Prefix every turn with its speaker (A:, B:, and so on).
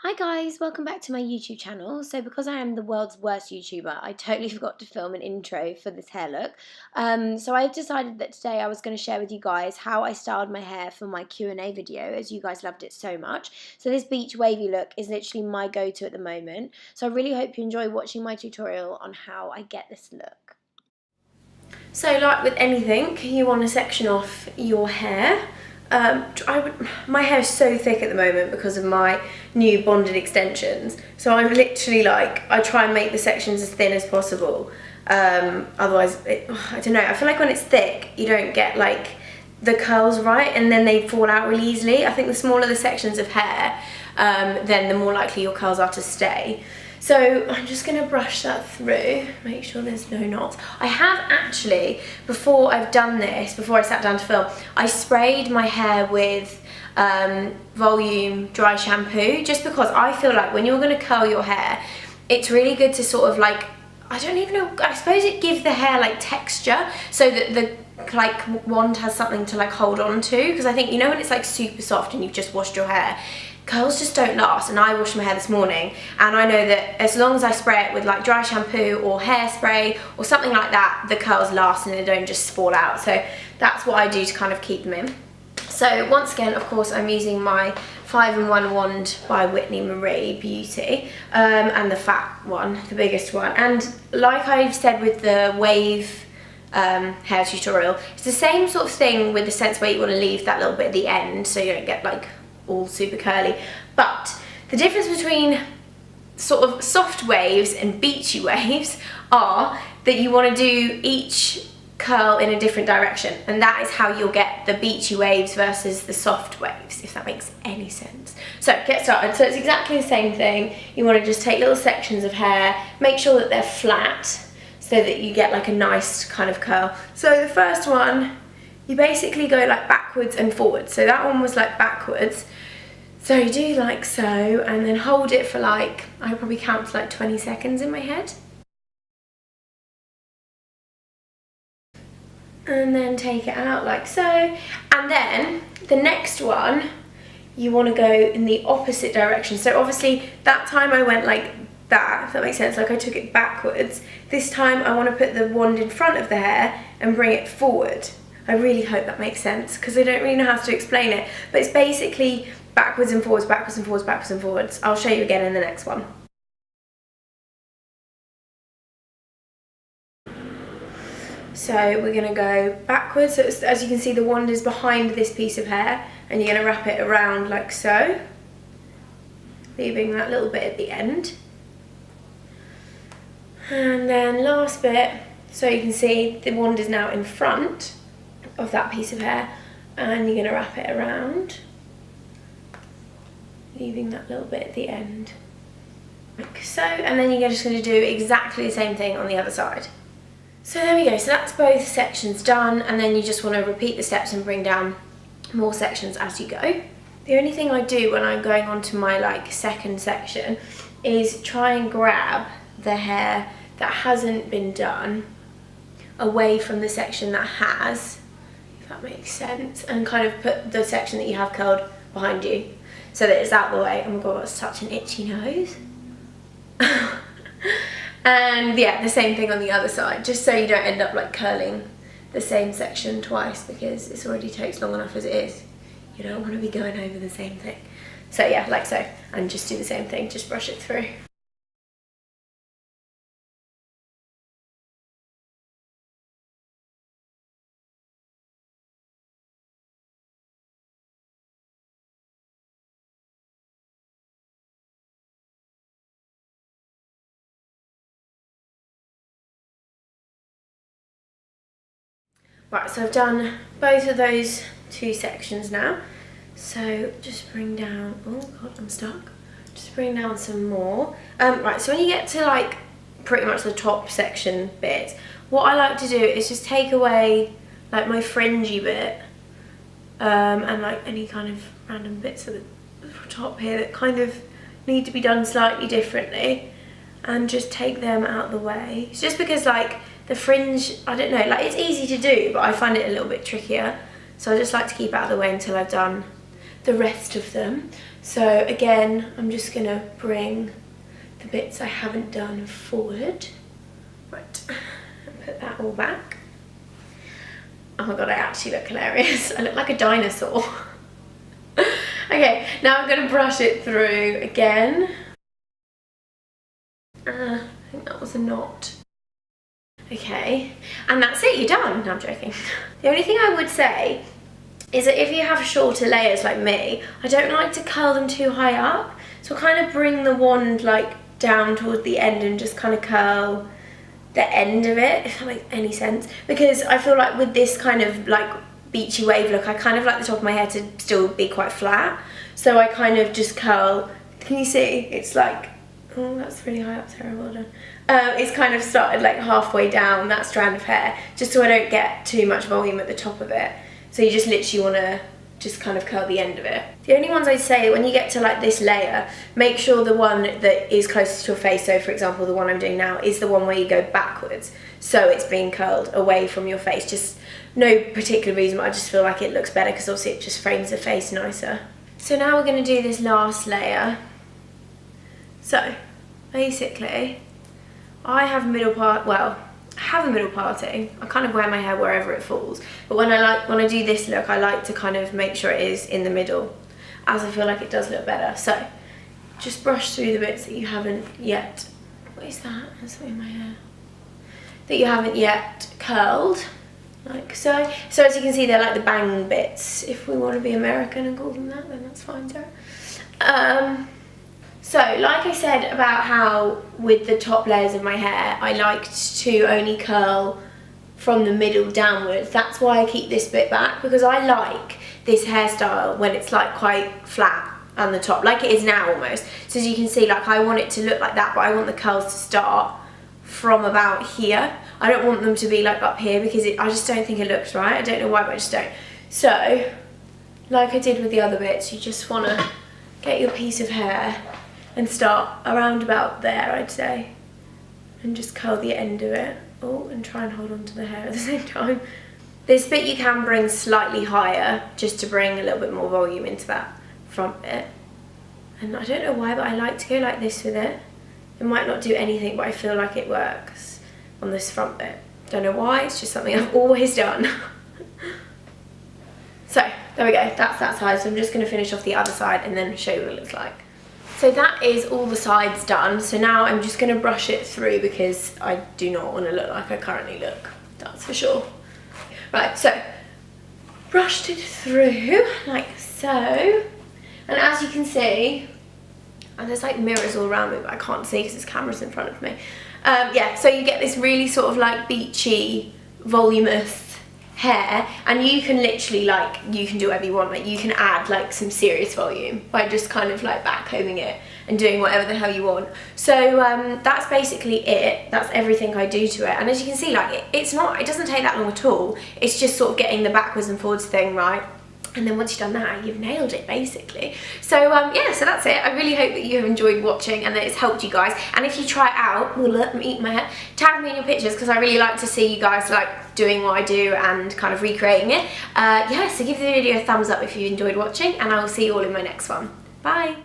A: Hi guys, welcome back to my YouTube channel. So because I am the world's worst YouTuber, I totally forgot to film an intro for this hair look. So I decided that today I was going to share with you guys how I styled my hair for my Q&A video, as you guys loved it so much. So this beach wavy look is literally my go-to at the moment. So I really hope you enjoy watching my tutorial on how I get this look. So like with anything, you want to section off your hair. My hair is so thick at the moment because of my new bonded extensions, so I'm literally like, I try and make the sections as thin as possible, otherwise I don't know, I feel like when it's thick you don't get like the curls right and then they fall out really easily. I think the smaller the sections of hair, then the more likely your curls are to stay. So I'm just going to brush that through, make sure there's no knots. I have actually, before I've done this, before I sat down to film, I sprayed my hair with volume dry shampoo, just because I feel like when you're going to curl your hair, it's really good to sort of like, I don't even know, I suppose it gives the hair like texture so that the like wand has something to like hold on to, because I think, you know, when it's like super soft and you've just washed your hair, curls just don't last. And I washed my hair this morning and I know that as long as I spray it with like dry shampoo or hairspray or something like that, the curls last and they don't just fall out. So that's what I do to kind of keep them in. So once again, of course, I'm using my 5-in-1 wand by Whitney Marie Beauty, and the fat one, the biggest one. And like I've said with the wave hair tutorial, it's the same sort of thing with the sense where you want to leave that little bit at the end so you don't get like all super curly. But the difference between sort of soft waves and beachy waves are that you want to do each curl in a different direction, and that is how you'll get the beachy waves versus the soft waves, if that makes any sense. So get started. So it's exactly the same thing. You want to just take little sections of hair, make sure that they're flat so that you get like a nice kind of curl. So the first one, you basically go like backwards and forwards. So that one was like backwards. So you do like so, and then hold it for like, I probably count to like 20 seconds in my head. And then take it out like so. And then the next one, you want to go in the opposite direction. So obviously that time I went like that, if that makes sense, like I took it backwards. This time I want to put the wand in front of the hair and bring it forward. I really hope that makes sense because I don't really know how to explain it, but it's basically backwards and forwards, backwards and forwards, backwards and forwards. I'll show you again in the next one. So we're going to go backwards. So as you can see, the wand is behind this piece of hair and you're going to wrap it around like so, leaving that little bit at the end. And then last bit, so you can see the wand is now in front of that piece of hair and you're going to wrap it around, leaving that little bit at the end like so, and then you're just going to do exactly the same thing on the other side. So there we go, so that's both sections done, and then you just want to repeat the steps and bring down more sections as you go. The only thing I do when I'm going on to my like second section is try and grab the hair that hasn't been done away from the section that has, if that makes sense, and kind of put the section that you have curled behind you so that it's out of the way. Oh my god, that's such an itchy nose. And yeah, the same thing on the other side, just so you don't end up like curling the same section twice because it already takes long enough as it is. You don't want to be going over the same thing. So yeah, like so, and just do the same thing, just brush it through. Right, so I've done both of those two sections now. So just bring down, oh god, I'm stuck. Just bring down some more. Right, so when you get to like pretty much the top section bit, what I like to do is just take away like my fringy bit and like any kind of random bits at the top here that kind of need to be done slightly differently, and just take them out of the way. It's just because like the fringe, I don't know, like it's easy to do, but I find it a little bit trickier. So I just like to keep it out of the way until I've done the rest of them. So again, I'm just gonna bring the bits I haven't done forward. Right, put that all back. Oh my god, I actually look hilarious. I look like a dinosaur. Okay, now I'm gonna brush it through again. I think that was a knot. Okay, and that's it, you're done. No, I'm joking. The only thing I would say is that if you have shorter layers like me, I don't like to curl them too high up. So I'll kind of bring the wand like down towards the end and just kind of curl the end of it, if that makes any sense. Because I feel like with this kind of like beachy wave look, I kind of like the top of my hair to still be quite flat. So I kind of just curl, can you see? It's like, oh, that's really high up, Sarah, well done. It's kind of started like halfway down that strand of hair, just so I don't get too much volume at the top of it. So you just literally want to just kind of curl the end of it. The only ones I'd say, when you get to like this layer, make sure the one that is closest to your face, so for example the one I'm doing now, is the one where you go backwards, so it's being curled away from your face. Just no particular reason, but I just feel like it looks better because obviously it just frames the face nicer. So now we're going to do this last layer. So basically I have a middle part, well, I have a middle parting. I kind of wear my hair wherever it falls, but when I do this look, I like to kind of make sure it is in the middle, as I feel like it does look better. So just brush through the bits that you haven't yet, what is that? That's something in my hair. That you haven't yet curled, like so. So as you can see, they're like the bang bits. If we want to be American and call them that, then that's fine, Sarah. So, like I said about how with the top layers of my hair, I liked to only curl from the middle downwards. That's why I keep this bit back, because I like this hairstyle when it's like quite flat on the top, like it is now almost. So as you can see, like I want it to look like that, but I want the curls to start from about here. I don't want them to be like up here, because I just don't think it looks right. I don't know why, but I just don't. So, like I did with the other bits, you just want to get your piece of hair and start around about there, I'd say, and just curl the end of it. Oh, and try and hold on to the hair at the same time. This bit you can bring slightly higher, just to bring a little bit more volume into that front bit. And I don't know why, but I like to go like this with it. It might not do anything, but I feel like it works on this front bit. Don't know why, it's just something I've always done. So, there we go, that's that side. So I'm just gonna finish off the other side and then show you what it looks like. So that is all the sides done. So now I'm just going to brush it through, because I do not want to look like I currently look, that's for sure. Right, so brushed it through like so. And as you can see, and there's like mirrors all around me, but I can't see because there's cameras in front of me. Yeah, so you get this really sort of like beachy, voluminous hair, and you can literally like, you can do whatever you want. Like you can add like some serious volume by just kind of like backcombing it and doing whatever the hell you want. So that's basically it. That's everything I do to it. And as you can see, like it doesn't take that long at all. It's just sort of getting the backwards and forwards thing right. And then once you've done that, you've nailed it basically. So yeah, so that's it. I really hope that you have enjoyed watching and that it's helped you guys. And if you try it out, let me eat my hair, tag me in your pictures, because I really like to see you guys like doing what I do and kind of recreating it. Yeah, so give the video a thumbs up if you enjoyed watching, and I will see you all in my next one. Bye.